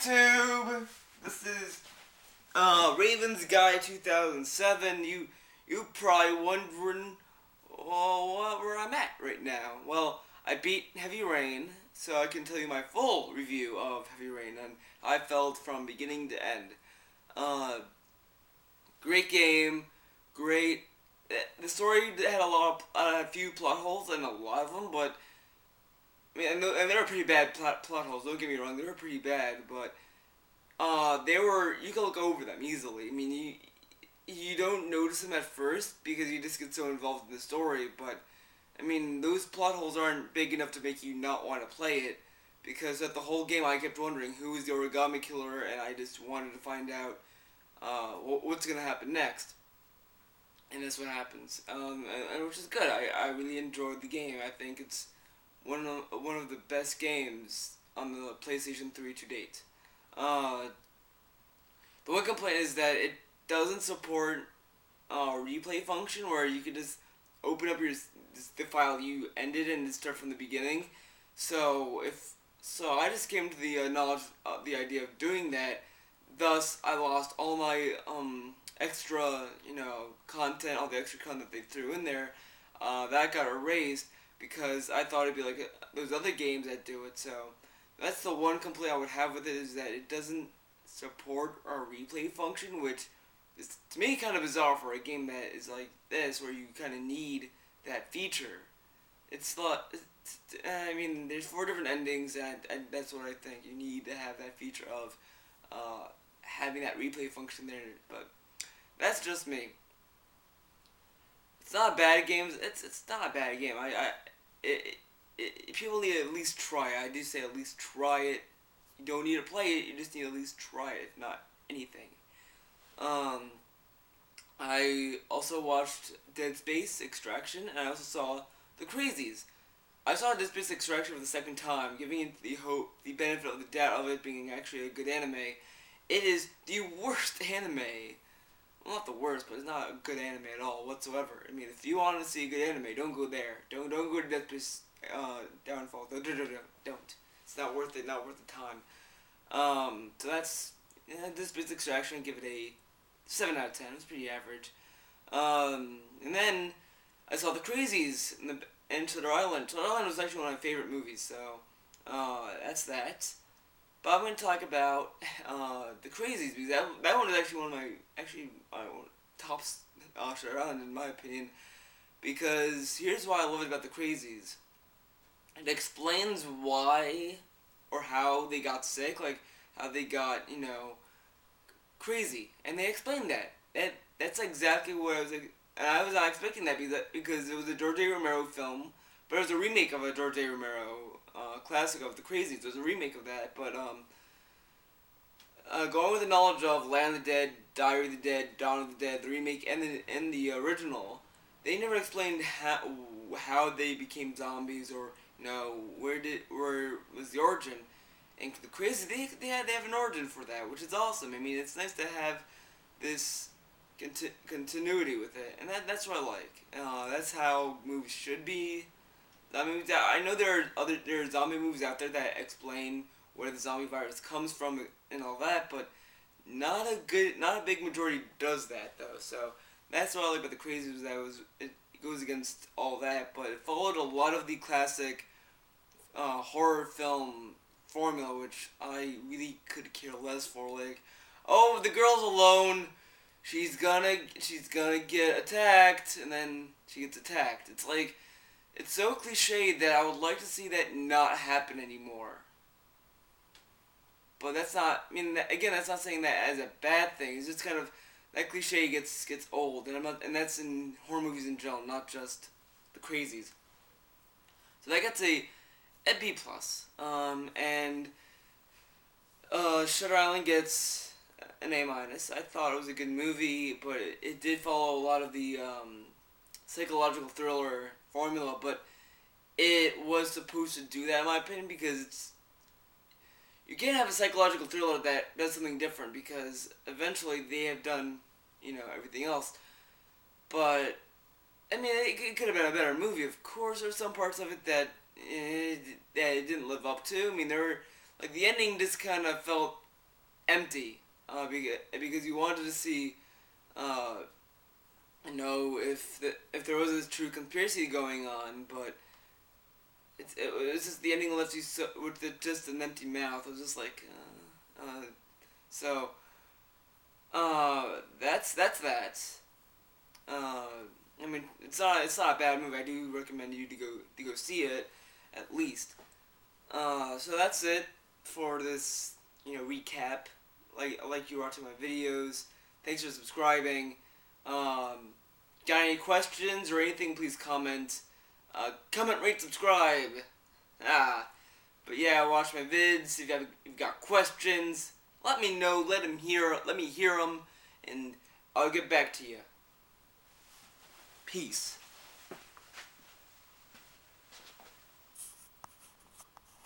YouTube! This is Raven's Guide 2007. You probably wondering where I'm at right now. Well, I beat Heavy Rain, so I can tell you my full review of Heavy Rain and how I felt from beginning to end. Great game, great. The story had a few plot holes and a lot of them, but I mean, and they were pretty bad plot holes. Don't get me wrong, they were pretty bad, but you can look over them easily. I mean, you don't notice them at first because you just get so involved in the story. But I mean, those plot holes aren't big enough to make you not want to play it, because at the whole game I kept wondering who is the origami killer, and I just wanted to find out what's gonna happen next. And that's what happens, and which is good. I really enjoyed the game. I think it's one of the best games on the PlayStation 3 to date. The one complaint is that it doesn't support replay function where you could just open up the file you ended and just start from the beginning. So I just came to the knowledge the idea of doing that. Thus, I lost all my extra content, all the extra content they threw in there. That got erased because I thought it'd be like those other games that do it. So that's the one complaint I would have with it, is that it doesn't support our replay function, which is to me kind of bizarre for a game that is like this, where you kind of need that feature. I mean, there's 4 different endings, and that's what I think. You need to have that feature of having that replay function there, but that's just me. It's not a bad game. It's not a bad game. People need to at least try it. I do say at least try it. You don't need to play it. You just need to at least try it, if not anything. I also watched Dead Space Extraction, and I also saw The Crazies. I saw Dead Space Extraction for the second time, giving it the benefit of the doubt of it being actually a good anime. It is the worst anime. Well, not the worst, but it's not a good anime at all whatsoever. I mean, if you want to see a good anime, don't go there. Don't go to Dead Space Downfall. Don't. It's not worth it. Not worth the time. So that's Dead Space Extraction. I give it a 7 out of 10. It's pretty average. And then I saw The Crazies and Shutter Island. Shutter Island was actually one of my favorite movies, so that's that. But I'm going to talk about The Crazies, because that one is actually one of my top Shutter Island, in my opinion. Because here's why I love it about The Crazies. It explains why or how they got sick, like how they got, crazy. And they explained that. That's exactly what I was like. And I was not expecting that because it was a George A. Romero film, but it was a remake of a George A. Romero classic of The Crazies. It was a remake of that, but going with the knowledge of Land of the Dead, Diary of the Dead, Dawn of the Dead, the remake, and the original, they never explained how they became zombies, or where was the origin. And The Crazies, they have an origin for that, which is awesome. I mean, it's nice to have this continuity with it, and that's what I like. That's how movies should be. I know there are zombie movies out there that explain where the zombie virus comes from and all that, but not a big majority does that though. So that's what I like about The Crazies. It goes against all that, but it followed a lot of the classic horror film formula, which I really could care less for. Like, oh, the girl's alone. She's gonna get attacked, and then she gets attacked. It's like, it's so cliched that I would like to see that not happen anymore. But that's not. I mean, again, that's not saying that as a bad thing. It's just kind of that cliche gets old, and that's in horror movies in general, not just The Crazies. So that gets a B plus. And Shutter Island gets an A minus. I thought it was a good movie, but it did follow a lot of the psychological thriller formula, but it was supposed to do that, in my opinion, because you can't have a psychological thriller that does something different, because eventually they have done everything else. But I mean, it could have been a better movie, of course. There's some parts of it that it didn't live up to. I mean, there were, like, the ending just kind of felt empty. Because you wanted to see, if there was a true conspiracy going on, but it's just the ending left you with just an empty mouth. It was just like, so. That's that. I mean, it's not a bad movie. I do recommend you to go see it, at least. So that's it for this, recap. Like you watching my videos. Thanks for subscribing. Got any questions or anything? Please comment. Comment, rate, subscribe. But yeah, watch my vids. If you've got questions, let me know. Let me hear them, and I'll get back to you. Peace.